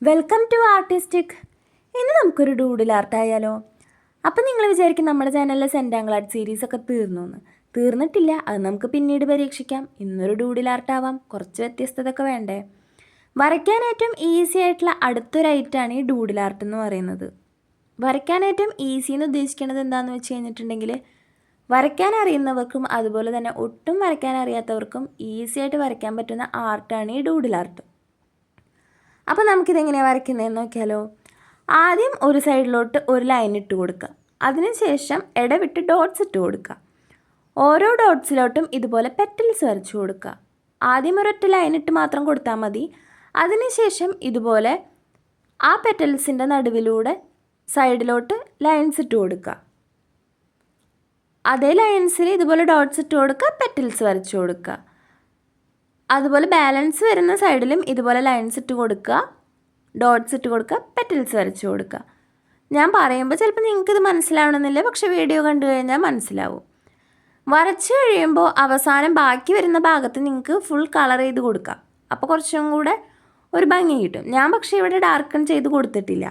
Welcome to artistic. ഇന്ന് നമുക്കൊരു doodle ആർട്ടായാലോ? അപ്പം നിങ്ങൾ വിചാരിക്കും നമ്മുടെ ചാനലിലെ സെൻറ്റാങ്കിൾ ആർട്ട് സീരീസൊക്കെ തീർന്നു എന്ന്. തീർന്നിട്ടില്ല, അത് നമുക്ക് പിന്നീട് പരീക്ഷിക്കാം. ഇന്നൊരു ഡൂഡിൽ ആർട്ടാവാം, കുറച്ച് വ്യത്യസ്തതൊക്കെ വേണ്ടേ? വരയ്ക്കാൻ ഏറ്റവും ഈസി ആയിട്ടുള്ള അടുത്തൊരു ഐറ്റാണ് ഈ ഡൂഡിൽ ആർട്ട് എന്ന് പറയുന്നത്. വരയ്ക്കാൻ ഏറ്റവും ഈസി എന്ന് ഉദ്ദേശിക്കുന്നത് എന്താണെന്ന് വെച്ച് കഴിഞ്ഞിട്ടുണ്ടെങ്കിൽ, വരയ്ക്കാൻ അറിയുന്നവർക്കും അതുപോലെ തന്നെ ഒട്ടും വരയ്ക്കാൻ അറിയാത്തവർക്കും ഈസി ആയിട്ട് വരയ്ക്കാൻ പറ്റുന്ന ആർട്ടാണ് ഈ ഡൂഡിൽ ആർട്ട്. അപ്പോൾ നമുക്കിതെങ്ങനെയാണ് വരയ്ക്കുന്നതെന്ന് നോക്കിയാലോ? ആദ്യം ഒരു സൈഡിലോട്ട് ഒരു ലൈൻ ഇട്ട് കൊടുക്കുക. അതിനുശേഷം ഇടവിട്ട് ഡോട്ട്സ് ഇട്ട് കൊടുക്കുക. ഓരോ ഡോട്ട്സിലോട്ടും ഇതുപോലെ പെറ്റൽസ് വരച്ചു കൊടുക്കുക. ആദ്യം ഒരൊറ്റ ലൈൻ ഇട്ട് മാത്രം കൊടുത്താൽ മതി. അതിനുശേഷം ഇതുപോലെ ആ പെറ്റൽസിൻ്റെ നടുവിലൂടെ സൈഡിലോട്ട് ലൈൻസ് ഇട്ട് കൊടുക്കുക. അതേ ലൈൻസിൽ ഇതുപോലെ ഡോട്ട്സ് ഇട്ട് കൊടുക്കുക, പെറ്റൽസ് വരച്ചു കൊടുക്കുക. അതുപോലെ ബാലൻസ് വരുന്ന സൈഡിലും ഇതുപോലെ ലൈൻസ് ഇട്ട് കൊടുക്കുക, ഡോട്ട്സ് ഇട്ട് കൊടുക്കുക, പെറ്റൽസ് വരച്ചു കൊടുക്കുക. ഞാൻ പറയുമ്പോൾ ചിലപ്പോൾ നിങ്ങൾക്കിത് മനസ്സിലാവണമെന്നില്ല, പക്ഷേ വീഡിയോ കണ്ടു കഴിഞ്ഞാൽ മനസ്സിലാവും. വരച്ച് കഴിയുമ്പോൾ അവസാനം ബാക്കി വരുന്ന ഭാഗത്ത് നിങ്ങൾക്ക് ഫുൾ കളർ ചെയ്ത് കൊടുക്കാം. അപ്പോൾ കുറച്ചും കൂടെ ഒരു ഭംഗി കിട്ടും. ഞാൻ പക്ഷേ ഇവിടെ ഡാർക്കൺ ചെയ്ത് കൊടുത്തിട്ടില്ല.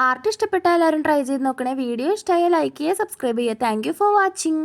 ആർട്ട് ഇഷ്ടപ്പെട്ട എല്ലാവരും ട്രൈ ചെയ്ത് നോക്കണേ. വീഡിയോ ഇഷ്ടമായാൽ ലൈക്ക് ചെയ്യുക, സബ്സ്ക്രൈബ് ചെയ്യുക. Thank you for watching.